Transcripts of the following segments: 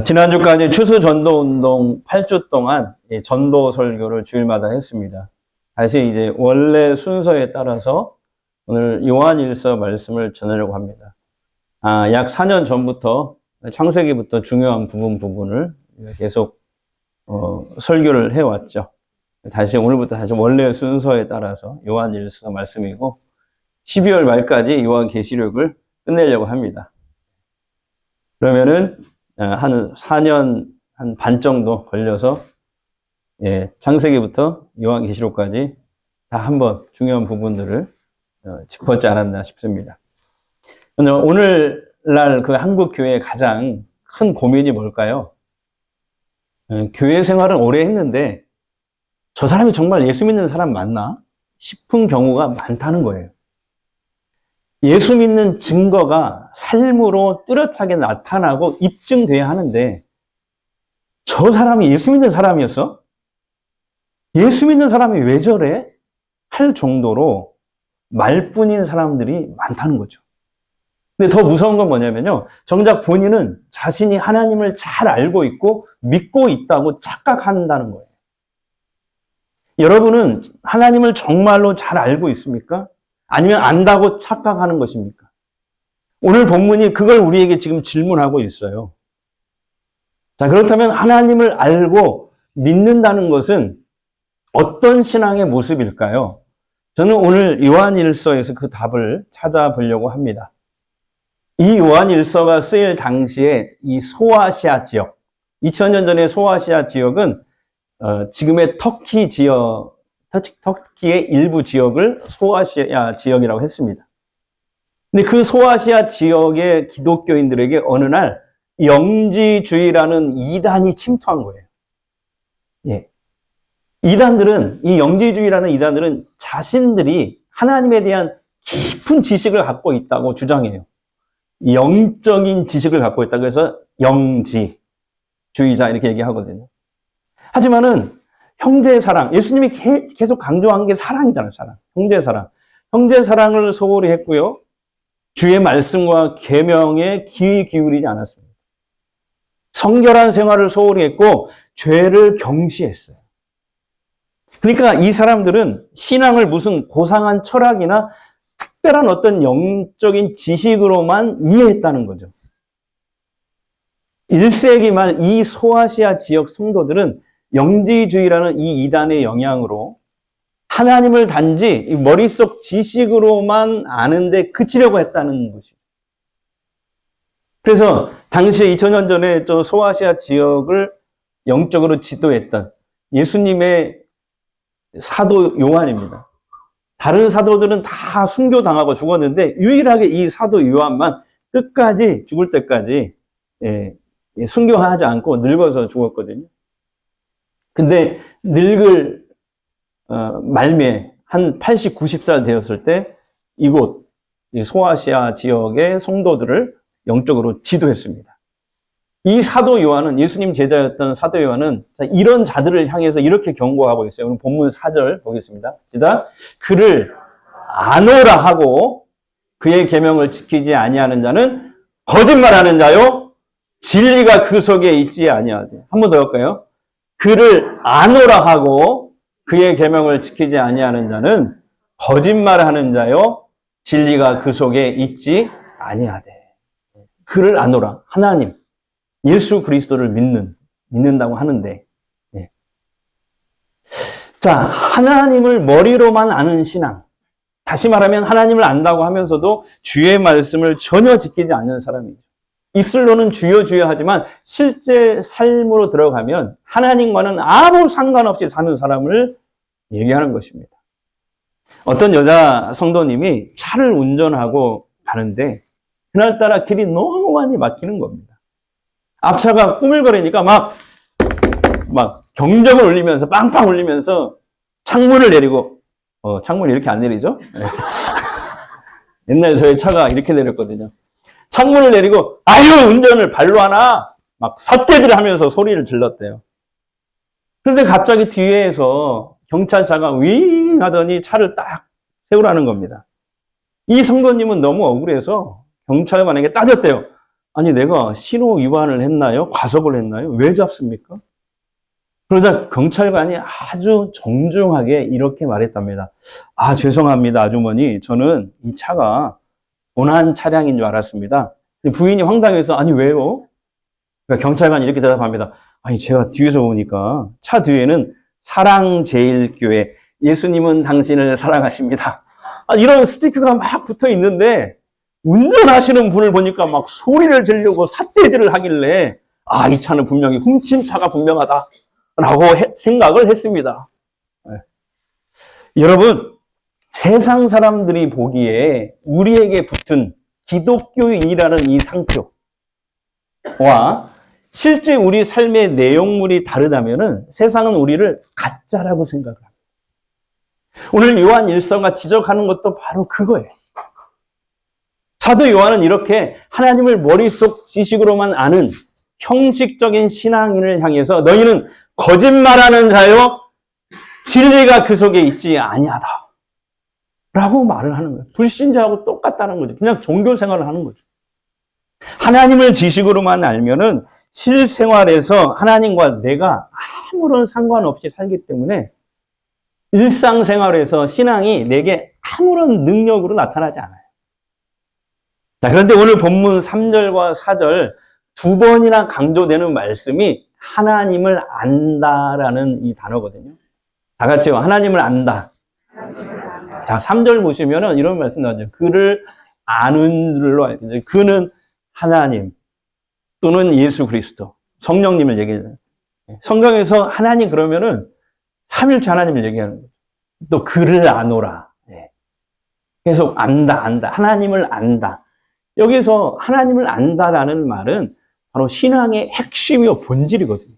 지난주까지 추수전도운동 8주 동안 전도 설교를 주일마다 했습니다. 다시 이제 원래 순서에 따라서 오늘 요한일서 말씀을 전하려고 합니다. 약 4년 전부터 창세기부터 중요한 부분을 계속 설교를 해왔죠. 오늘부터 다시 원래 순서에 따라서 요한일서 말씀이고 12월 말까지 요한계시록을 끝내려고 합니다. 그러면은 한 4년 한 반 정도 걸려서 창세기부터 요한계시록까지 다 한번 중요한 부분들을 짚었지 않았나 싶습니다. 오늘날 그 한국 교회의 가장 큰 고민이 뭘까요? 교회 생활은 오래 했는데 저 사람이 정말 예수 믿는 사람 맞나 싶은 경우가 많다는 거예요. 예수 믿는 증거가 삶으로 뚜렷하게 나타나고 입증돼야 하는데 저 사람이 예수 믿는 사람이었어? 예수 믿는 사람이 왜 저래? 할 정도로 말뿐인 사람들이 많다는 거죠. 근데 더 무서운 건 뭐냐면요. 정작 본인은 자신이 하나님을 잘 알고 있고 믿고 있다고 착각한다는 거예요. 여러분은 하나님을 정말로 잘 알고 있습니까? 아니면 안다고 착각하는 것입니까? 오늘 본문이 그걸 우리에게 지금 질문하고 있어요. 자, 그렇다면 하나님을 알고 믿는다는 것은 어떤 신앙의 모습일까요? 저는 오늘 요한일서에서 그 답을 찾아보려고 합니다. 이 요한일서가 쓰일 당시에 이 소아시아 지역, 2000년 전에 소아시아 지역은 지금의 터키 지역, 터키의 일부 지역을 소아시아 지역이라고 했습니다. 근데 그 소아시아 지역의 기독교인들에게 어느 날 영지주의라는 이단이 침투한 거예요. 이 영지주의라는 이단들은 자신들이 하나님에 대한 깊은 지식을 갖고 있다고 주장해요. 영적인 지식을 갖고 있다고 해서 영지주의자 이렇게 얘기하거든요. 하지만은 형제사랑, 예수님이 계속 강조한 게 사랑이잖아요, 사랑. 형제사랑. 형제사랑을 소홀히 했고요. 주의 말씀과 계명에 귀 기울이지 않았습니다. 성결한 생활을 소홀히 했고, 죄를 경시했어요. 그러니까 이 사람들은 신앙을 무슨 고상한 철학이나 특별한 어떤 영적인 지식으로만 이해했다는 거죠. 1세기 말 이 소아시아 지역 성도들은 영지주의라는 이 이단의 영향으로 하나님을 단지 머릿속 지식으로만 아는데 그치려고 했다는 것이죠. 그래서 당시에 2000년 전에 저 소아시아 지역을 영적으로 지도했던 예수님의 사도 요한입니다. 다른 사도들은 다 순교당하고 죽었는데 유일하게 이 사도 요한만 끝까지 죽을 때까지 순교하지 않고 늙어서 죽었거든요. 근데 늙을 말미에 한 80, 90살 되었을 때 이곳 소아시아 지역의 성도들을 영적으로 지도했습니다. 이 사도 요한은, 예수님 제자였던 사도 요한은 이런 자들을 향해서 이렇게 경고하고 있어요. 오늘 본문 4절 보겠습니다. 시작. 그를 아노라 하고 그의 계명을 지키지 아니하는 자는 거짓말하는 자요 진리가 그 속에 있지 아니하되. 한 번 더 할까요? 그를 아노라 하고 그의 계명을 지키지 아니하는 자는 거짓말하는 자요 진리가 그 속에 있지 아니하되. 그를 아노라, 하나님, 예수 그리스도를 믿는다고 하는데, 자, 하나님을 머리로만 아는 신앙, 다시 말하면 하나님을 안다고 하면서도 주의 말씀을 전혀 지키지 않는 사람이죠. 입술로는 주여 주여 하지만 실제 삶으로 들어가면 하나님과는 아무 상관없이 사는 사람을 얘기하는 것입니다. 어떤 여자 성도님이 차를 운전하고 가는데 그날따라 길이 너무 많이 막히는 겁니다. 앞차가 꾸물거리니까 막 경적을 울리면서 빵빵 울리면서 창문을 내리고 창문을 이렇게 안 내리죠? 옛날에 저희 차가 이렇게 내렸거든요. 창문을 내리고 아유 운전을 발로 하나 막 삿대질 하면서 소리를 질렀대요. 그런데 갑자기 뒤에서 경찰차가 윙 하더니 차를 딱 세우라는 겁니다. 이 성도님은 너무 억울해서 경찰관에게 따졌대요. 아니, 내가 신호 위반을 했나요? 과속을 했나요? 왜 잡습니까? 그러자 경찰관이 아주 정중하게 이렇게 말했답니다. 아, 죄송합니다, 아주머니. 저는 이 차가 도난 차량인 줄 알았습니다. 부인이 황당해서, 아니, 왜요? 그러니까 경찰관이 이렇게 대답합니다. 아니, 제가 뒤에서 보니까 차 뒤에는 사랑제일교회, 예수님은 당신을 사랑하십니다. 아, 이런 스티커가 막 붙어 있는데, 운전하시는 분을 보니까 막 소리를 지르고 삿대질을 하길래, 아, 이 차는 분명히 훔친 차가 분명하다. 라고 생각을 했습니다. 네. 여러분, 세상 사람들이 보기에 우리에게 붙은 기독교인이라는 이 상표와 실제 우리 삶의 내용물이 다르다면은 세상은 우리를 가짜라고 생각을 합니다. 오늘 요한 1서가 지적하는 것도 바로 그거예요. 사도 요한은 이렇게 하나님을 머릿속 지식으로만 아는 형식적인 신앙인을 향해서 너희는 거짓말하는 자요, 진리가 그 속에 있지 아니하다 라고 말을 하는 거예요. 불신자하고 똑같다는 거죠. 그냥 종교 생활을 하는 거죠. 하나님을 지식으로만 알면은 실생활에서 하나님과 내가 아무런 상관없이 살기 때문에 일상생활에서 신앙이 내게 아무런 능력으로 나타나지 않아요. 자, 그런데 오늘 본문 3절과 4절 두 번이나 강조되는 말씀이 하나님을 안다라는 이 단어거든요. 다 같이요. 하나님을 안다. 자, 3절 보시면은 이런 말씀 나오죠. 그를 아는 줄로 알죠. 그는 하나님 또는 예수 그리스도, 성령님을 얘기해요. 성경에서 하나님 그러면은 삼일체 하나님을 얘기하는 거죠. 또 그를 아노라. 계속 안다. 하나님을 안다. 여기서 하나님을 안다라는 말은 바로 신앙의 핵심이요 본질이거든요.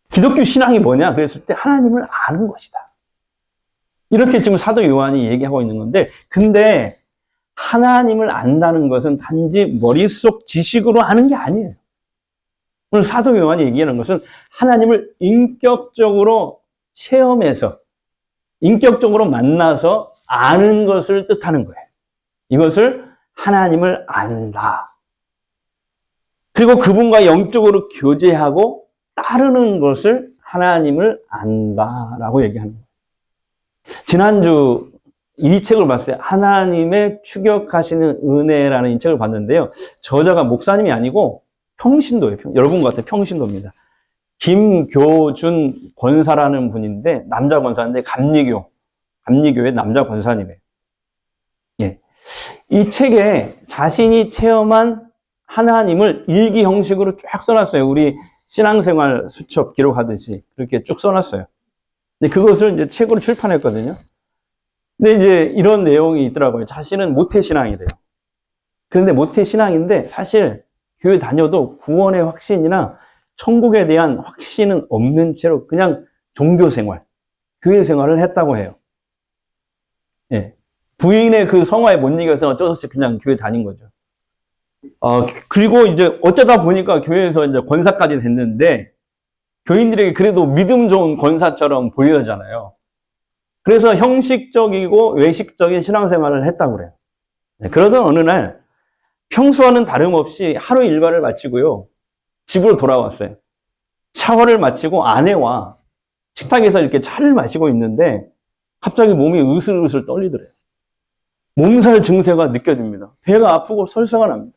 기독교 신앙이 뭐냐? 그랬을 때 하나님을 아는 것이다. 이렇게 지금 사도 요한이 얘기하고 있는 건데, 근데 하나님을 안다는 것은 단지 머릿속 지식으로 아는 게 아니에요. 오늘 사도 요한이 얘기하는 것은 하나님을 인격적으로 체험해서, 인격적으로 만나서 아는 것을 뜻하는 거예요. 이것을 하나님을 안다. 그리고 그분과 영적으로 교제하고 따르는 것을 하나님을 안다라고 얘기하는 거예요. 지난주 이 책을 봤어요. 하나님의 추격하시는 은혜라는 이 책을 봤는데요. 저자가 목사님이 아니고 평신도예요. 여러분 같은 평신도입니다. 김교준 권사라는 분인데, 남자 권사인데 감리교회 남자 권사님이에요. 예. 이 책에 자신이 체험한 하나님을 일기 형식으로 쫙 써놨어요. 우리 신앙생활 수첩 기록하듯이 그렇게 쭉 써놨어요. 근데 그것을 이제 책으로 출판했거든요. 근데 이제 이런 내용이 있더라고요. 자신은 모태신앙이래요. 그런데 모태신앙인데 사실 교회 다녀도 구원의 확신이나 천국에 대한 확신은 없는 채로 그냥 종교생활, 교회 생활을 했다고 해요. 예. 부인의 그 성화에 못 이겨서 어쩔 수 없이 그냥 교회 다닌 거죠. 그리고 이제 어쩌다 보니까 교회에서 이제 권사까지 됐는데, 교인들에게 그래도 믿음 좋은 권사처럼 보여잖아요. 그래서 형식적이고 외식적인 신앙생활을 했다고 그래요. 네, 그러던 어느 날 평소와는 다름없이 하루 일과를 마치고요, 집으로 돌아왔어요. 샤워를 마치고 아내와 식탁에서 이렇게 차를 마시고 있는데 갑자기 몸이 으슬으슬 떨리더래요. 몸살 증세가 느껴집니다. 배가 아프고 설사가 납니다.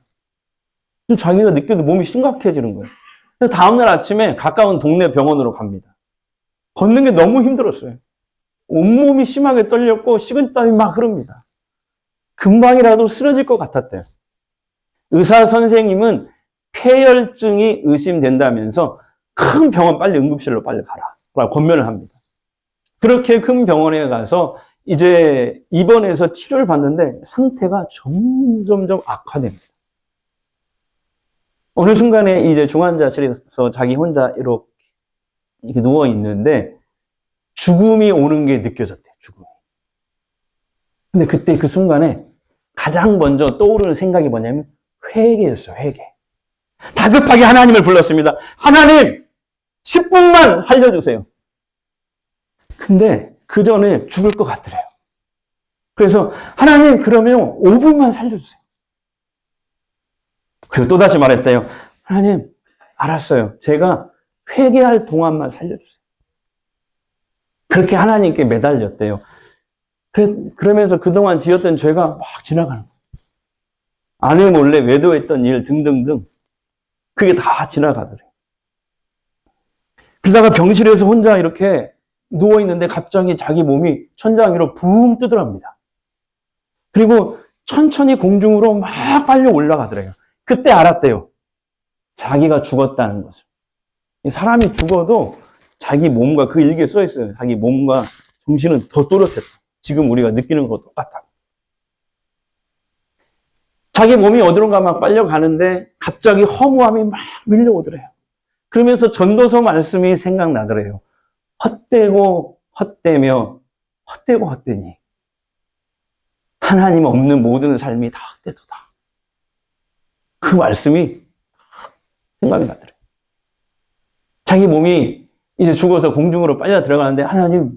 자기가 느껴도 몸이 심각해지는 거예요. 그래서 다음날 아침에 가까운 동네 병원으로 갑니다. 걷는 게 너무 힘들었어요. 온몸이 심하게 떨렸고 식은땀이 막 흐릅니다. 금방이라도 쓰러질 것 같았대요. 의사 선생님은 폐혈증이 의심된다면서 큰 병원 빨리 응급실로 빨리 가라 라고 권면을 합니다. 그렇게 큰 병원에 가서 이제 입원해서 치료를 받는데 상태가 점점 악화됩니다. 어느 순간에 이제 중환자실에서 자기 혼자 이렇게 누워 있는데 죽음이 오는 게 느껴졌대요. 죽음이. 근데 그때 그 순간에 가장 먼저 떠오르는 생각이 뭐냐면 회개였어요. 회개. 다급하게 하나님을 불렀습니다. 하나님, 10분만 살려주세요. 근데 그 전에 죽을 것 같더래요. 그래서 하나님, 그러면 5분만 살려주세요. 그리고 또다시 말했대요. 하나님, 알았어요. 제가 회개할 동안만 살려주세요. 그렇게 하나님께 매달렸대요. 그러면서 그동안 지었던 죄가 막 지나가는 거예요. 아내 몰래 외도했던 일 등등등. 그게 다 지나가더래요. 그러다가 병실에서 혼자 이렇게 누워있는데 갑자기 자기 몸이 천장 위로 붕 뜨더랍니다. 그리고 천천히 공중으로 막 빨려 올라가더래요. 그때 알았대요. 자기가 죽었다는 것을. 사람이 죽어도 자기 몸과 그 일기에 써있어요. 자기 몸과 정신은 더 또렷했다. 지금 우리가 느끼는 것과 똑같다. 자기 몸이 어디론가 막 빨려가는데 갑자기 허무함이 막 밀려오더래요. 그러면서 전도서 말씀이 생각나더래요. 헛되고 헛되며 헛되고 헛되니 하나님 없는 모든 삶이 다 헛되도다. 그 말씀이 생각이 나더래요. 자기 몸이 이제 죽어서 공중으로 빨려 들어가는데 하나님,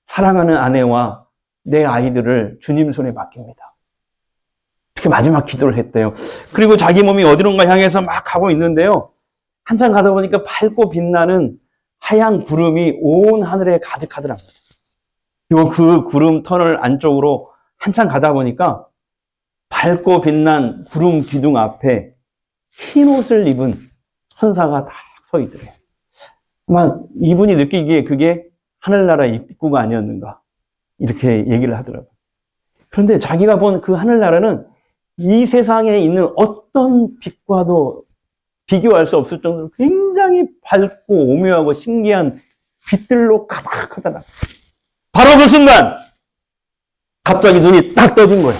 사랑하는 아내와 내 아이들을 주님 손에 맡깁니다. 이렇게 마지막 기도를 했대요. 그리고 자기 몸이 어디론가 향해서 막 가고 있는데요. 한참 가다 보니까 밝고 빛나는 하얀 구름이 온 하늘에 가득하더랍니다. 그리고 그 구름 터널 안쪽으로 한참 가다 보니까 밝고 빛난 구름 기둥 앞에 흰 옷을 입은 천사가 딱 서 있더래요. 아마 이분이 느끼기에 그게 하늘나라 입구가 아니었는가 이렇게 얘기를 하더라고요. 그런데 자기가 본 그 하늘나라는 이 세상에 있는 어떤 빛과도 비교할 수 없을 정도로 굉장히 밝고 오묘하고 신기한 빛들로 가득하더라. 바로 그 순간 갑자기 눈이 딱 떠진 거예요.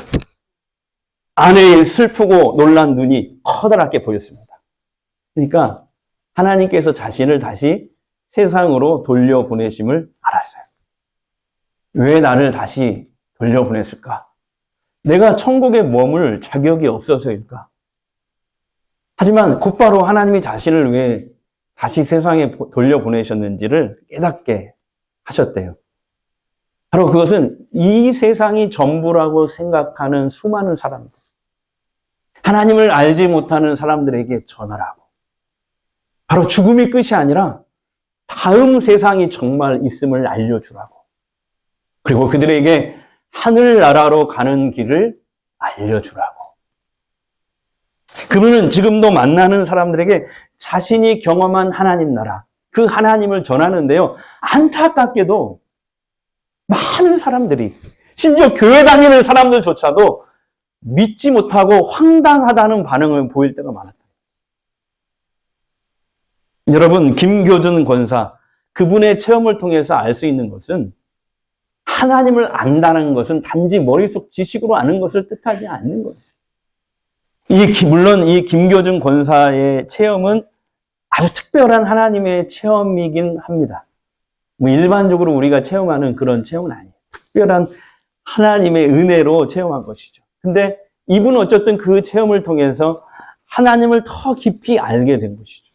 아내의 슬프고 놀란 눈이 커다랗게 보였습니다. 그러니까 하나님께서 자신을 다시 세상으로 돌려보내심을 알았어요. 왜 나를 다시 돌려보냈을까? 내가 천국에 머물 자격이 없어서일까? 하지만 곧바로 하나님이 자신을 왜 다시 세상에 돌려보내셨는지를 깨닫게 하셨대요. 바로 그것은 이 세상이 전부라고 생각하는 수많은 사람들, 하나님을 알지 못하는 사람들에게 전하라고. 바로 죽음이 끝이 아니라 다음 세상이 정말 있음을 알려주라고. 그리고 그들에게 하늘나라로 가는 길을 알려주라고. 그분은 지금도 만나는 사람들에게 자신이 경험한 하나님 나라, 그 하나님을 전하는데요. 안타깝게도 많은 사람들이, 심지어 교회 다니는 사람들조차도 믿지 못하고 황당하다는 반응을 보일 때가 많았다. 여러분, 김교준 권사, 그분의 체험을 통해서 알 수 있는 것은 하나님을 안다는 것은 단지 머릿속 지식으로 아는 것을 뜻하지 않는 것이죠. 물론 이 김교준 권사의 체험은 아주 특별한 하나님의 체험이긴 합니다. 일반적으로 우리가 체험하는 그런 체험은 아니에요. 특별한 하나님의 은혜로 체험한 것이죠. 근데 이분은 어쨌든 그 체험을 통해서 하나님을 더 깊이 알게 된 것이죠.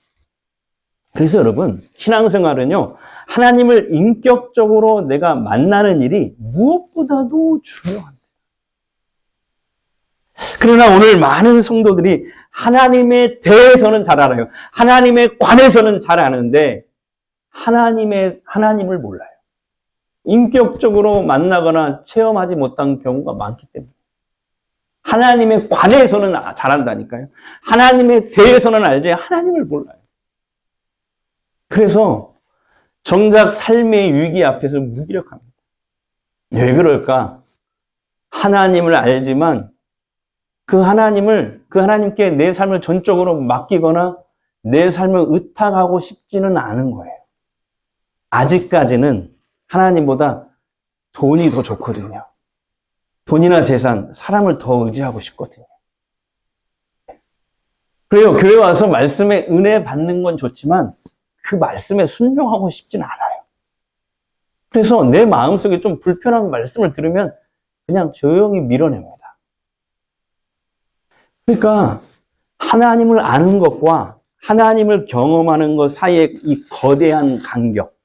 그래서 여러분, 신앙생활은요, 하나님을 인격적으로 내가 만나는 일이 무엇보다도 중요합니다. 그러나 오늘 많은 성도들이 하나님에 대해서는 잘 알아요. 하나님에 관해서는 잘 아는데 하나님을 몰라요. 인격적으로 만나거나 체험하지 못한 경우가 많기 때문에. 하나님에 관해서는 잘한다니까요. 하나님에 대해서는 알지 하나님을 몰라요. 그래서 정작 삶의 위기 앞에서 무기력합니다. 왜 그럴까? 하나님을 알지만 그 하나님께 내 삶을 전적으로 맡기거나 내 삶을 의탁하고 싶지는 않은 거예요. 아직까지는 하나님보다 돈이 더 좋거든요. 돈이나 재산, 사람을 더 의지하고 싶거든요. 그래요. 교회 와서 말씀에 은혜 받는 건 좋지만 그 말씀에 순종하고 싶진 않아요. 그래서 내 마음속에 좀 불편한 말씀을 들으면 그냥 조용히 밀어냅니다. 그러니까 하나님을 아는 것과 하나님을 경험하는 것 사이의 이 거대한 간격,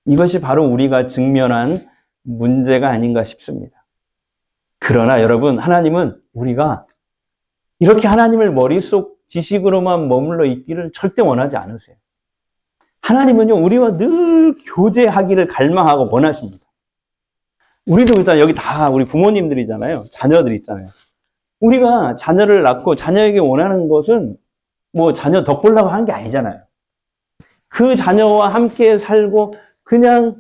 이것이 바로 우리가 직면한 문제가 아닌가 싶습니다. 그러나 여러분, 하나님은 우리가 이렇게 하나님을 머릿속 지식으로만 머물러 있기를 절대 원하지 않으세요. 하나님은요, 우리와 늘 교제하기를 갈망하고 원하십니다. 우리도 그렇잖아요. 여기 다 우리 부모님들이잖아요. 자녀들 있잖아요. 우리가 자녀를 낳고 자녀에게 원하는 것은 뭐 자녀 덕 보려고 하는 게 아니잖아요. 그 자녀와 함께 살고 그냥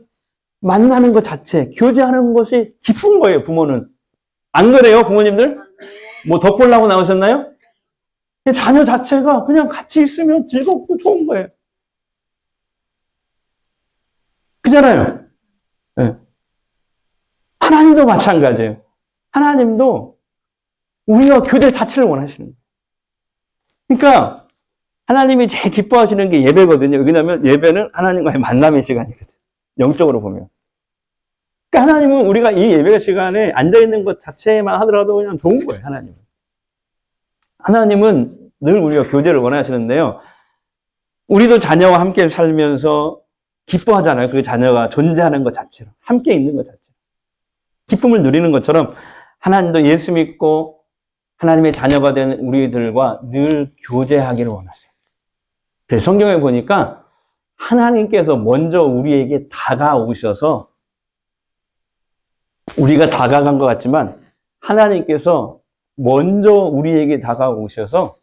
만나는 것 자체, 교제하는 것이 기쁜 거예요, 부모는. 안 그래요, 부모님들? 뭐 덕 보려고 나오셨나요? 자녀 자체가 그냥 같이 있으면 즐겁고 좋은 거예요. 그잖아요. 네. 하나님도 마찬가지예요. 하나님도 우리와 교제 자체를 원하시는 거예요. 그러니까 하나님이 제일 기뻐하시는 게 예배거든요. 왜냐하면 예배는 하나님과의 만남의 시간이거든요. 영적으로 보면. 그러니까 하나님은 우리가 이 예배 시간에 앉아있는 것 자체만 하더라도 그냥 좋은 거예요. 하나님은 늘 우리가 교제를 원하시는데요. 우리도 자녀와 함께 살면서 기뻐하잖아요. 그 자녀가 존재하는 것 자체로. 함께 있는 것 자체로. 기쁨을 누리는 것처럼 하나님도 예수 믿고 하나님의 자녀가 된 우리들과 늘 교제하기를 원하세요. 그래서 성경에 보니까 하나님께서 먼저 우리에게 다가오셔서 우리가 다가간 것 같지만 하나님께서 먼저 우리에게 다가오셔서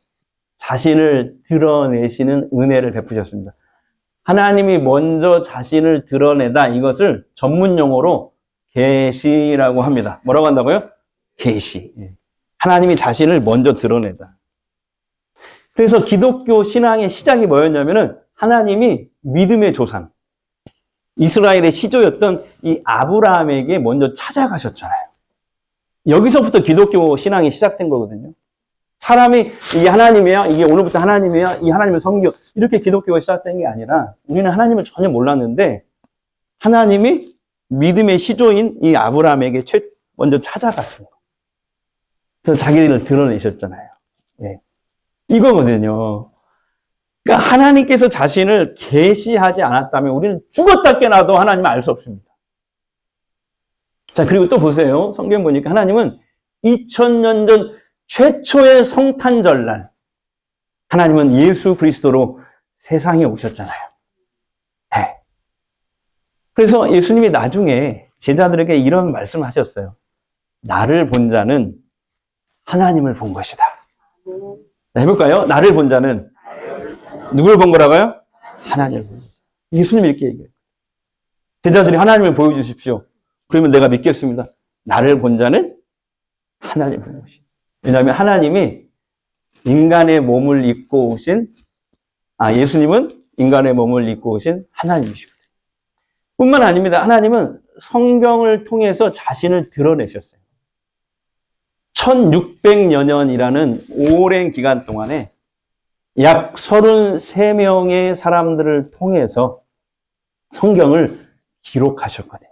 자신을 드러내시는 은혜를 베푸셨습니다. 하나님이 먼저 자신을 드러내다, 이것을 전문 용어로 계시라고 합니다. 뭐라고 한다고요? 계시. 하나님이 자신을 먼저 드러내다. 그래서 기독교 신앙의 시작이 뭐였냐면은 하나님이 믿음의 조상, 이스라엘의 시조였던 이 아브라함에게 먼저 찾아가셨잖아요. 여기서부터 기독교 신앙이 시작된 거거든요. 사람이 이게 하나님이야, 이게 오늘부터 하나님이야, 이 하나님의 성경, 이렇게 기독교가 시작된 게 아니라 우리는 하나님을 전혀 몰랐는데 하나님이 믿음의 시조인 이 아브라함에게 먼저 찾아갔어요. 그래서 자기를 드러내셨잖아요. 네. 이거거든요. 그러니까 하나님께서 자신을 계시하지 않았다면 우리는 죽었다 깨나도 하나님을 알 수 없습니다. 자, 그리고 또 보세요. 성경 보니까 하나님은 2000년 전 최초의 성탄절날 하나님은 예수 그리스도로 세상에 오셨잖아요. 네. 그래서 예수님이 나중에 제자들에게 이런 말씀을 하셨어요. 나를 본 자는 하나님을 본 것이다. 자, 해볼까요? 나를 본 자는 누굴 본 거라고요? 하나님을 본 것이다. 예수님이 이렇게 얘기해요. 제자들이 하나님을 보여주십시오. 그러면 내가 믿겠습니다. 나를 본 자는 하나님을 본 것이다. 왜냐하면 하나님이 인간의 몸을 입고 오신, 예수님은 인간의 몸을 입고 오신 하나님이시거든요. 뿐만 아닙니다. 하나님은 성경을 통해서 자신을 드러내셨어요. 1600여 년이라는 오랜 기간 동안에 약 33명의 사람들을 통해서 성경을 기록하셨거든요.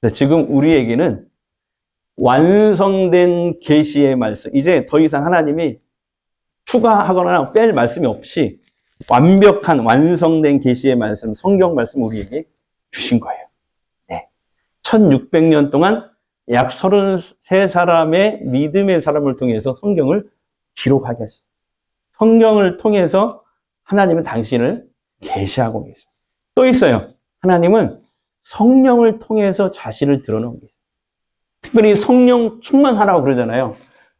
그래서 지금 우리에게는 완성된 계시의 말씀, 이제 더 이상 하나님이 추가하거나 뺄 말씀이 없이 완벽한 완성된 계시의 말씀, 성경 말씀 우리에게 주신 거예요. 네. 1600년 동안 약 33사람의 믿음의 사람을 통해서 성경을 기록하게 하셨어요. 성경을 통해서 하나님은 당신을 계시하고 계세요. 또 있어요. 하나님은 성령을 통해서 자신을 드러내고 계세요. 특별히 성령 충만하라고 그러잖아요.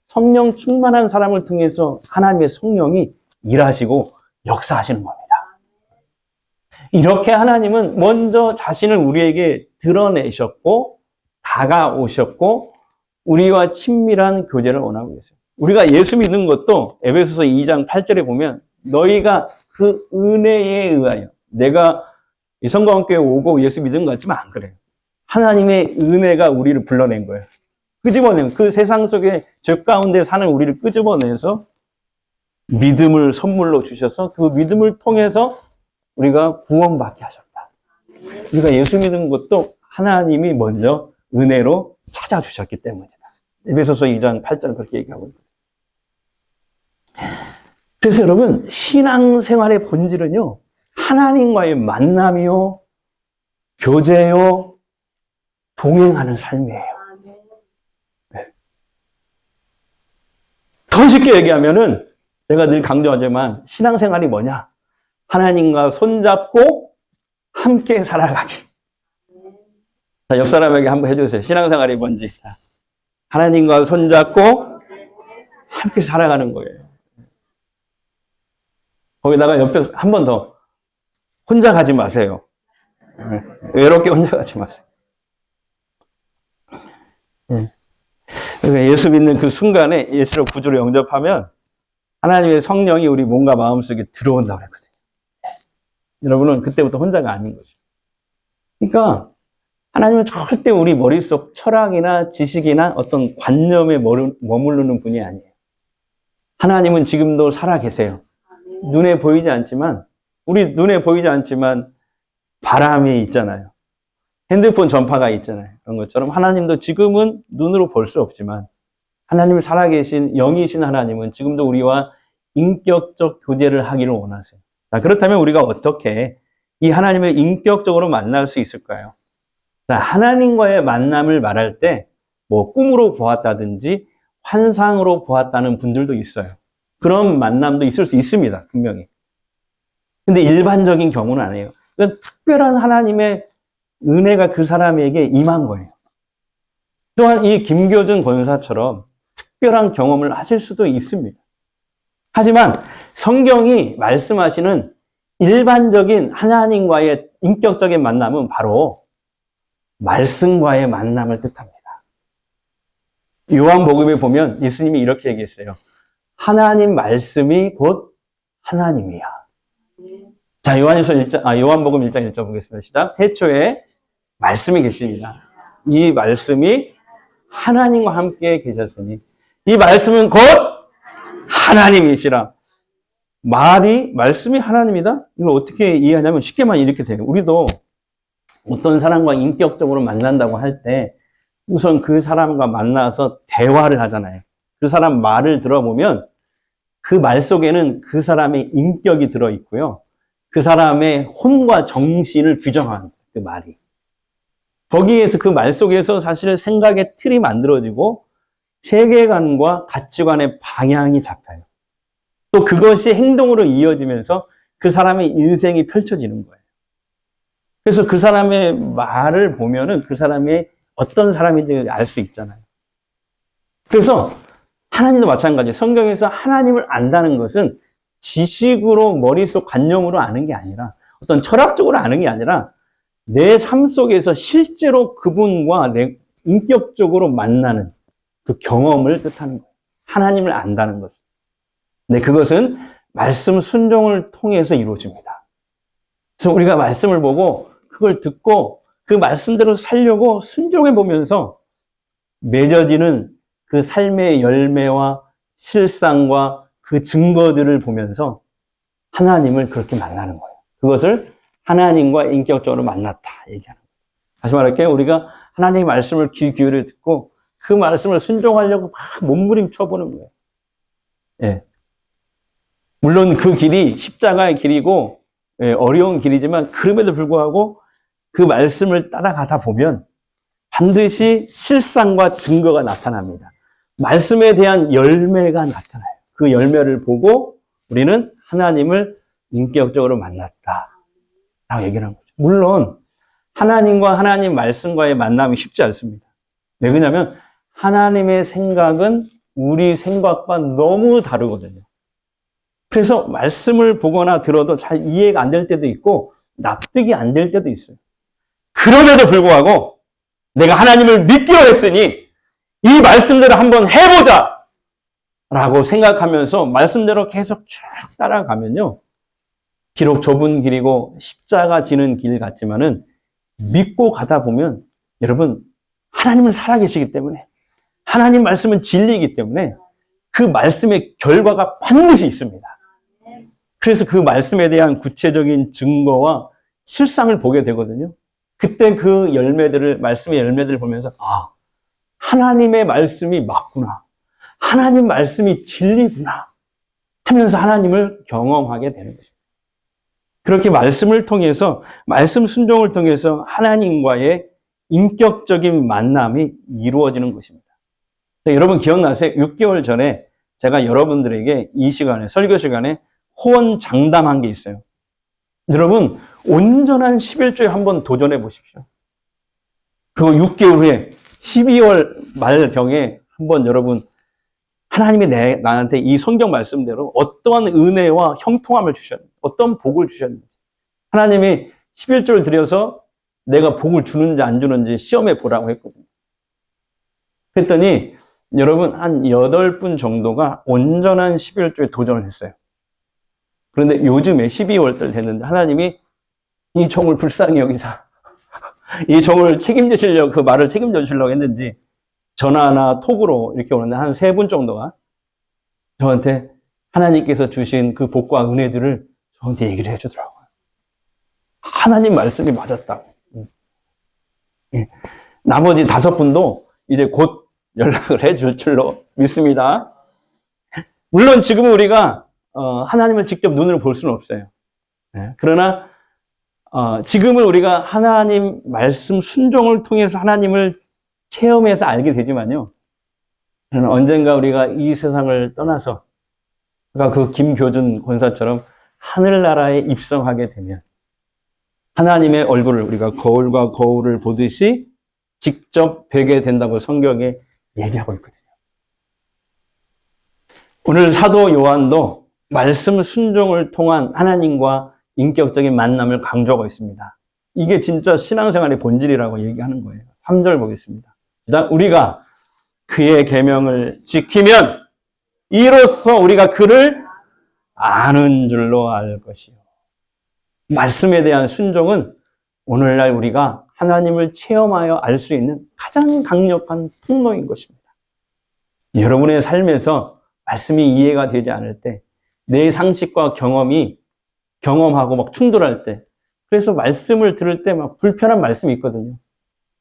성령 충만한 사람을 통해서 하나님의 성령이 일하시고 역사하시는 겁니다. 이렇게 하나님은 먼저 자신을 우리에게 드러내셨고 다가오셨고 우리와 친밀한 교제를 원하고 계세요. 우리가 예수 믿는 것도 에베소서 2장 8절에 보면 너희가 그 은혜에 의하여, 내가 이 성광교회 오고 예수 믿은 것 같지만 안 그래요. 하나님의 은혜가 우리를 불러낸 거예요. 끄집어내면, 그 세상 속에 죄 가운데 사는 우리를 끄집어내서 믿음을 선물로 주셔서 그 믿음을 통해서 우리가 구원받게 하셨다. 우리가 예수 믿은 것도 하나님이 먼저 은혜로 찾아주셨기 때문이다. 에베소서 2장 8절 그렇게 얘기하고 있습니다. 그래서 여러분, 신앙생활의 본질은요, 하나님과의 만남이요, 교제요, 동행하는 삶이에요. 네. 더 쉽게 얘기하면은 제가 늘 강조하지만 신앙생활이 뭐냐? 하나님과 손잡고 함께 살아가기. 자, 옆 사람에게 한번 해주세요. 신앙생활이 뭔지. 자, 하나님과 손잡고 함께 살아가는 거예요. 거기다가 옆에 한 번 더. 혼자 가지 마세요. 외롭게 혼자 가지 마세요. 예수 믿는 그 순간에 예수를 구주로 영접하면 하나님의 성령이 우리 몸과 마음속에 들어온다고 했거든요. 여러분은 그때부터 혼자가 아닌 거죠. 그러니까 하나님은 절대 우리 머릿속 철학이나 지식이나 어떤 관념에 머무르는 분이 아니에요. 하나님은 지금도 살아 계세요. 눈에 보이지 않지만, 우리 눈에 보이지 않지만 바람이 있잖아요. 핸드폰 전파가 있잖아요. 그런 것처럼 하나님도 지금은 눈으로 볼 수 없지만 하나님이 살아계신 영이신 하나님은 지금도 우리와 인격적 교제를 하기를 원하세요. 자, 그렇다면 우리가 어떻게 이 하나님을 인격적으로 만날 수 있을까요? 자, 하나님과의 만남을 말할 때 뭐 꿈으로 보았다든지 환상으로 보았다는 분들도 있어요. 그런 만남도 있을 수 있습니다. 분명히. 근데 일반적인 경우는 아니에요. 그러니까 특별한 하나님의 은혜가 그 사람에게 임한 거예요. 또한 이 김교준 권사처럼 특별한 경험을 하실 수도 있습니다. 하지만 성경이 말씀하시는 일반적인 하나님과의 인격적인 만남은 바로 말씀과의 만남을 뜻합니다. 요한복음에 보면 예수님이 이렇게 얘기했어요. 하나님 말씀이 곧 하나님이야. 자, 요한복음 1장 1절 보겠습니다. 시작. 태초에 말씀이 계십니다. 이 말씀이 하나님과 함께 계셨으니 이 말씀은 곧 하나님이시라. 말씀이 하나님이다? 이걸 어떻게 이해하냐면 쉽게만 이렇게 돼요. 우리도 어떤 사람과 인격적으로 만난다고 할 때 우선 그 사람과 만나서 대화를 하잖아요. 그 사람 말을 들어보면 그 말 속에는 그 사람의 인격이 들어있고요. 그 사람의 혼과 정신을 규정한 그 말이. 거기에서 그 말 속에서 사실 생각의 틀이 만들어지고 세계관과 가치관의 방향이 잡혀요. 또 그것이 행동으로 이어지면서 그 사람의 인생이 펼쳐지는 거예요. 그래서 그 사람의 말을 보면은 그 사람이 어떤 사람인지 알 수 있잖아요. 그래서 하나님도 마찬가지예요. 성경에서 하나님을 안다는 것은 지식으로 머릿속 관념으로 아는 게 아니라 어떤 철학적으로 아는 게 아니라 내 삶 속에서 실제로 그분과 내 인격적으로 만나는 그 경험을 뜻하는 거예요. 하나님을 안다는 것은. 네, 그것은 말씀 순종을 통해서 이루어집니다. 그래서 우리가 말씀을 보고 그걸 듣고 그 말씀대로 살려고 순종해 보면서 맺어지는 그 삶의 열매와 실상과 그 증거들을 보면서 하나님을 그렇게 만나는 거예요. 그것을 하나님과 인격적으로 만났다 얘기하는 거예요. 다시 말할게요. 우리가 하나님의 말씀을 귀 기울여 듣고 그 말씀을 순종하려고 막 몸부림쳐 보는 거예요. 예. 물론 그 길이 십자가의 길이고 어려운 길이지만 그럼에도 불구하고 그 말씀을 따라가다 보면 반드시 실상과 증거가 나타납니다. 말씀에 대한 열매가 나타나요. 그 열매를 보고 우리는 하나님을 인격적으로 만났다 라고 얘기를 한 거죠. 물론 하나님과 하나님 말씀과의 만남이 쉽지 않습니다. 왜 그러냐면 하나님의 생각은 우리 생각과 너무 다르거든요. 그래서 말씀을 보거나 들어도 잘 이해가 안 될 때도 있고 납득이 안 될 때도 있어요. 그럼에도 불구하고 내가 하나님을 믿기로 했으니 이 말씀대로 한번 해보자 라고 생각하면서 말씀대로 계속 쭉 따라가면요. 비록 좁은 길이고 십자가 지는 길 같지만은 믿고 가다 보면 여러분 하나님은 살아계시기 때문에 하나님 말씀은 진리이기 때문에 그 말씀의 결과가 반드시 있습니다. 그래서 그 말씀에 대한 구체적인 증거와 실상을 보게 되거든요. 그때 그 열매들을, 말씀의 열매들을 보면서, 아, 하나님의 말씀이 맞구나. 하나님 말씀이 진리구나. 하면서 하나님을 경험하게 되는 것입니다. 그렇게 말씀을 통해서, 말씀 순종을 통해서 하나님과의 인격적인 만남이 이루어지는 것입니다. 여러분 기억나세요? 6개월 전에 제가 여러분들에게 이 시간에, 설교 시간에 호언장담한 게 있어요. 여러분, 온전한 11조에 한번 도전해 보십시오. 그리고 6개월 후에 12월 말경에 한번 여러분, 하나님이 나한테 이 성경 말씀대로 어떠한 은혜와 형통함을 주셨는지, 어떤 복을 주셨는지, 하나님이 11조를 드려서 내가 복을 주는지 안 주는지 시험해 보라고 했거든요. 그랬더니 여러분 한 8분 정도가 온전한 11조에 도전을 했어요. 그런데 요즘에 12월달 됐는데 하나님이 이 종을 불쌍히 여기사 이 종을 책임지시려고, 그 말을 책임져 주시려고 했는지 전화나 톡으로 이렇게 오는데 한 3분 정도가 저한테 하나님께서 주신 그 복과 은혜들을 저한테 얘기를 해주더라고요. 하나님 말씀이 맞았다고. 나머지 5분도 이제 곧 연락을 해줄 줄로 믿습니다. 물론 지금은 우리가 하나님을 직접 눈으로 볼 수는 없어요. 그러나 지금은 우리가 하나님 말씀 순종을 통해서 하나님을 체험해서 알게 되지만요. 그러나 언젠가 우리가 이 세상을 떠나서 그 김교준 권사처럼 하늘나라에 입성하게 되면 하나님의 얼굴을 우리가 거울과 거울을 보듯이 직접 뵈게 된다고 성경에 얘기하고 있거든요. 오늘 사도 요한도 말씀 순종을 통한 하나님과 인격적인 만남을 강조하고 있습니다. 이게 진짜 신앙생활의 본질이라고 얘기하는 거예요. 3절 보겠습니다. 우리가 그의 계명을 지키면 이로써 우리가 그를 아는 줄로 알 것이요. 말씀에 대한 순종은 오늘날 우리가 하나님을 체험하여 알 수 있는 가장 강력한 통로인 것입니다. 여러분의 삶에서 말씀이 이해가 되지 않을 때, 내 상식과 경험하고 막 충돌할 때, 그래서 말씀을 들을 때 막 불편한 말씀이 있거든요.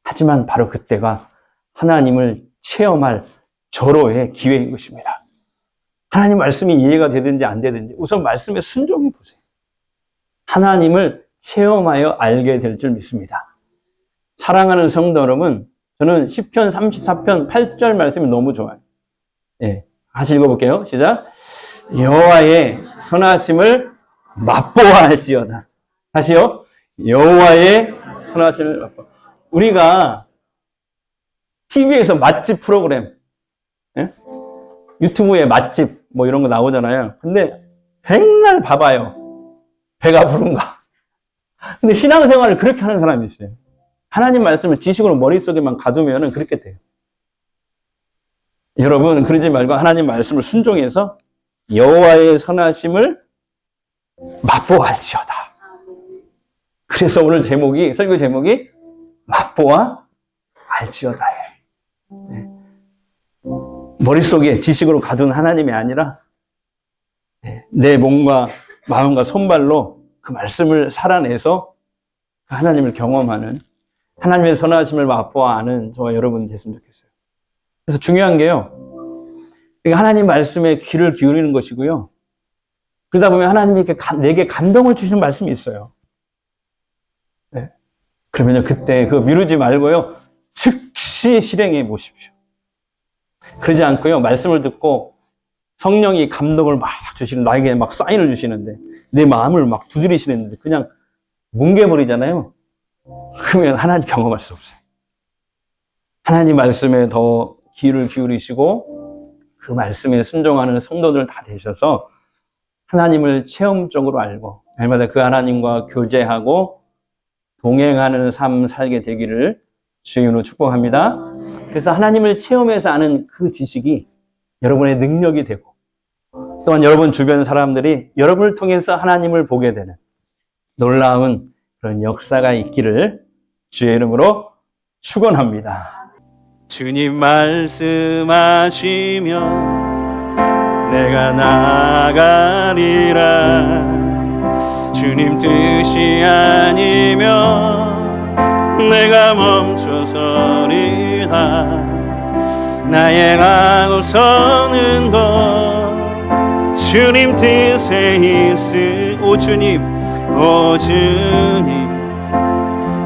하지만 바로 그때가 하나님을 체험할 절호의 기회인 것입니다. 하나님 말씀이 이해가 되든지 안 되든지 우선 말씀에 순종해 보세요. 하나님을 체험하여 알게 될 줄 믿습니다. 사랑하는 성도 여러분, 저는 시편 34편 8절 말씀이 너무 좋아요. 같이 읽어볼게요. 시작. 여호와의 선하심을 맛보아 할지어다. 다시요. 여호와의 선하심을 맛보아. 우리가 TV에서 맛집 프로그램, 유튜브에 맛집 뭐 이런 거 나오잖아요. 근데 맨날 봐봐요. 배가 부른가. 근데 신앙생활을 그렇게 하는 사람이 있어요. 하나님 말씀을 지식으로 머릿속에만 가두면 그렇게 돼요. 여러분 그러지 말고 하나님 말씀을 순종해서 여호와의 선하심을 맛보아 할지어다. 그래서 오늘 설교 제목이 맛보아 알지어다예요. 머릿속에 지식으로 가둔 하나님이 아니라 내 몸과 마음과 손발로 그 말씀을 살아내서 하나님을 경험하는, 하나님의 선하심을 맛보아 아는 저와 여러분 됐으면 좋겠어요. 그래서 중요한 게요, 하나님 말씀에 귀를 기울이는 것이고요. 그러다 보면 하나님이 이렇게 내게 감동을 주시는 말씀이 있어요. 그러면요, 그때 그거 미루지 말고요, 즉시 실행해 보십시오. 그러지 않고요, 말씀을 듣고 성령이 감동을 막 나에게 막 사인을 주시는데 내 마음을 막 두드리시는데 그냥 뭉개버리잖아요. 그러면 하나님 경험할 수 없어요. 하나님 말씀에 더 귀를 기울이시고 그 말씀에 순종하는 성도들 다 되셔서 하나님을 체험적으로 알고 날마다 그 하나님과 교제하고 동행하는 삶 살게 되기를 주의 이름으로 축복합니다. 그래서 하나님을 체험해서 아는 그 지식이 여러분의 능력이 되고 또한 여러분 주변 사람들이 여러분을 통해서 하나님을 보게 되는 놀라운 그런 역사가 있기를 주의 이름으로 축원합니다. 주님 말씀하시면 내가 나가리라. 주님 뜻이 아니면 내가 멈춰서리라. 나의 가고 서는 것 주님 뜻에 있으. 주님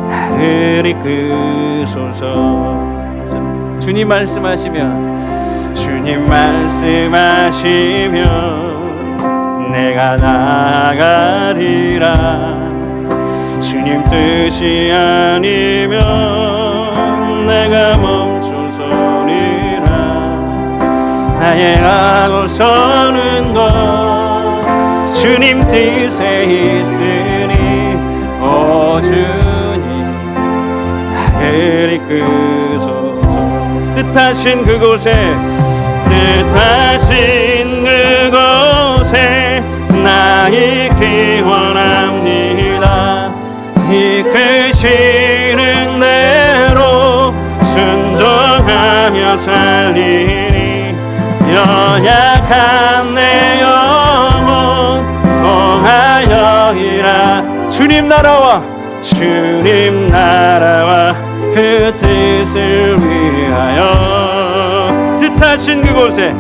나를 이끄소서. 주님 말씀하시면 주님 말씀하시면 내가 나가리라. 주님 뜻이 아니면 내가 멈춰서리라. 나의 하고 서는 것 주님 뜻에 있으니 오 주님 나를 이끄소서. 뜻하신 그곳에 나 있기 원합니다. 이끄시는 대로 순종하며 살리니 연약한 내 영혼 통하여이라. 주님 나라와 그 뜻을 위하여 뜻하신 그곳에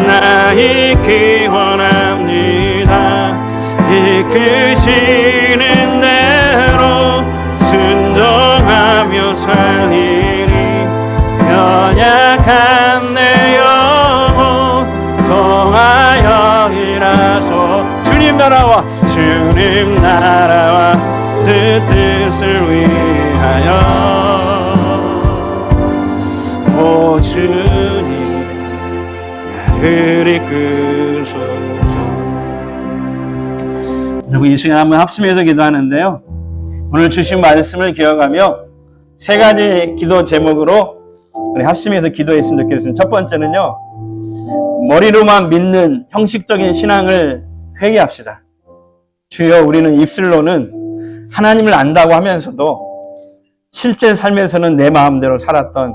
나 있기 원합니다. 이끄시는 대로 순종하며 살리니 연약한 내 영혼 통하여이라소. 주님 나라와 그 뜻을 위하여 오 주님 나를 이끄소서. 여러분 이 시간 한번 합심해서 기도하는데요, 오늘 주신 말씀을 기억하며 세 가지 기도 제목으로 우리 합심해서 기도했으면 좋겠습니다. 첫 번째는요, 머리로만 믿는 형식적인 신앙을 회개합시다. 주여, 우리는 입술로는 하나님을 안다고 하면서도 실제 삶에서는 내 마음대로 살았던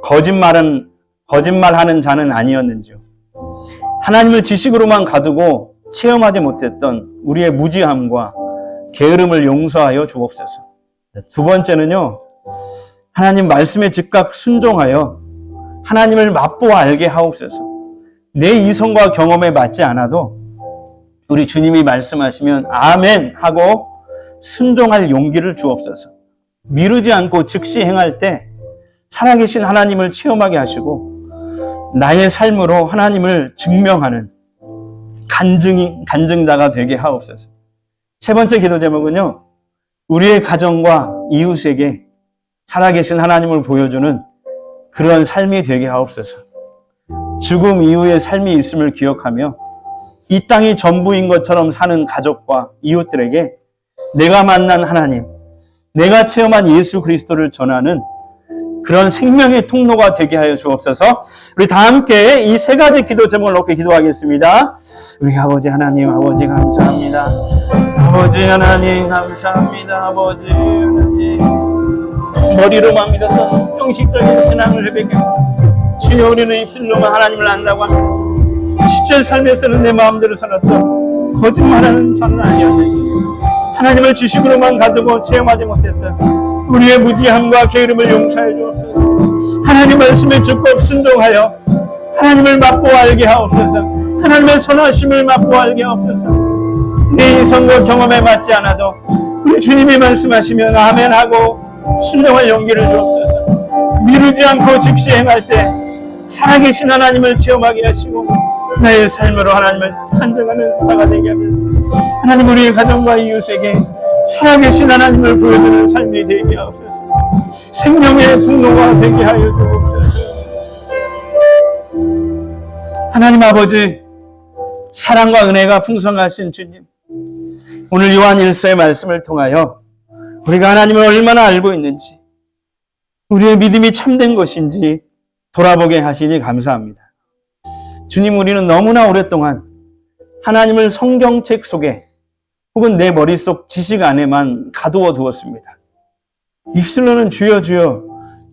거짓말하는 자는 아니었는지요. 하나님을 지식으로만 가두고 체험하지 못했던 우리의 무지함과 게으름을 용서하여 주옵소서. 두 번째는요, 하나님 말씀에 즉각 순종하여 하나님을 맛보아 알게 하옵소서. 내 이성과 경험에 맞지 않아도 우리 주님이 말씀하시면 아멘 하고 순종할 용기를 주옵소서. 미루지 않고 즉시 행할 때 살아계신 하나님을 체험하게 하시고 나의 삶으로 하나님을 증명하는 간증자가 되게 하옵소서. 세 번째 기도 제목은요, 우리의 가정과 이웃에게 살아계신 하나님을 보여주는 그런 삶이 되게 하옵소서. 죽음 이후의 삶이 있음을 기억하며 이 땅이 전부인 것처럼 사는 가족과 이웃들에게 내가 만난 하나님, 내가 체험한 예수 그리스도를 전하는 그런 생명의 통로가 되게 하여 주옵소서. 우리 다 함께 이 세 가지 기도 제목을 높이 기도하겠습니다. 우리 아버지 하나님, 아버지 감사합니다. 아버지 하나님 감사합니다. 아버지 하나님, 머리로만 믿었던 형식적인 신앙을 회개하고 주여, 우리는 입술로만 하나님을 안다고 하면서 실제 삶에서는 내 마음대로 살았던 거짓말하는 자는 아니었는지 하나님을 지식으로만 가두고 체험하지 못했던 우리의 무지함과 게으름을 용서해 주옵소서. 하나님 말씀에 즉각 순종하여 하나님을 맛보아 알게 하옵소서. 하나님의 선하심을 맛보아 알게 하옵소서. 내 이성과 경험에 맞지 않아도 우리 주님이 말씀하시면 아멘하고 순종할 용기를 주옵소서. 미루지 않고 즉시 행할 때 살아계신 하나님을 체험하게 하시고 나의 삶으로 하나님을 간증하는 자가 되게 하면서 하나님, 우리의 가정과 이웃에게 살아계신 하나님을 보여주는 삶이 되게 하옵소서. 생명의 통로가 되게 하여 주옵소서. 하나님 아버지, 사랑과 은혜가 풍성하신 주님, 오늘 요한 1서의 말씀을 통하여 우리가 하나님을 얼마나 알고 있는지, 우리의 믿음이 참된 것인지 돌아보게 하시니 감사합니다. 주님, 우리는 너무나 오랫동안 하나님을 성경책 속에 혹은 내 머릿속 지식 안에만 가두어 두었습니다. 입술로는 주여 주여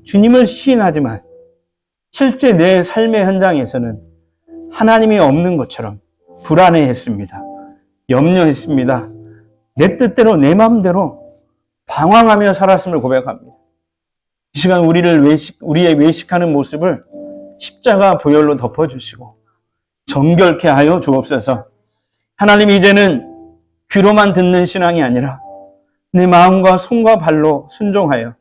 주님을 시인하지만 실제 내 삶의 현장에서는 하나님이 없는 것처럼 불안해했습니다. 염려했습니다. 내 뜻대로 내 마음대로 방황하며 살았음을 고백합니다. 이 시간 우리의 외식하는 모습을 십자가 보혈로 덮어주시고 정결케 하여 주옵소서. 하나님, 이제는 귀로만 듣는 신앙이 아니라 내 마음과 손과 발로 순종하여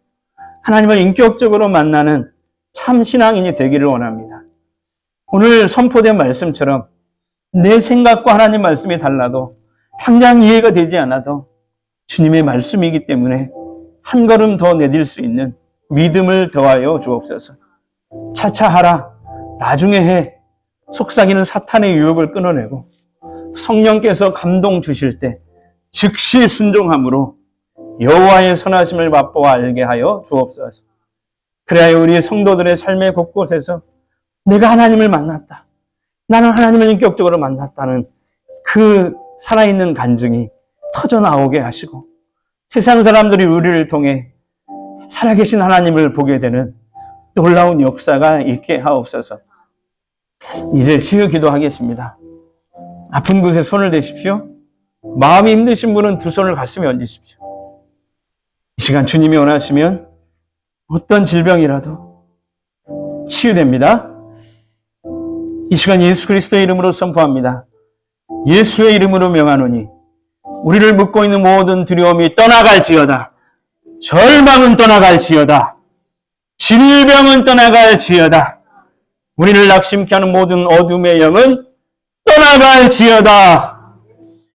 하나님을 인격적으로 만나는 참 신앙인이 되기를 원합니다. 오늘 선포된 말씀처럼 내 생각과 하나님 말씀이 달라도 당장 이해가 되지 않아도 주님의 말씀이기 때문에 한 걸음 더 내딜 수 있는 믿음을 더하여 주옵소서. 차차 하라, 나중에 해, 속삭이는 사탄의 유혹을 끊어내고 성령께서 감동 주실 때 즉시 순종함으로 여호와의 선하심을 맛보아 알게 하여 주옵소서. 그래야 우리 성도들의 삶의 곳곳에서 내가 하나님을 만났다, 나는 하나님을 인격적으로 만났다는 그 살아있는 간증이 터져나오게 하시고 세상 사람들이 우리를 통해 살아계신 하나님을 보게 되는 놀라운 역사가 있게 하옵소서. 이제 치유 기도하겠습니다. 아픈 곳에 손을 대십시오. 마음이 힘드신 분은 두 손을 가슴에 얹으십시오. 이 시간 주님이 원하시면 어떤 질병이라도 치유됩니다. 이 시간 예수 그리스도의 이름으로 선포합니다. 예수의 이름으로 명하노니 우리를 묶고 있는 모든 두려움이 떠나갈지어다. 절망은 떠나갈지어다. 질병은 떠나갈지어다. 우리를 낙심케 하는 모든 어둠의 영은 떠나갈지어다.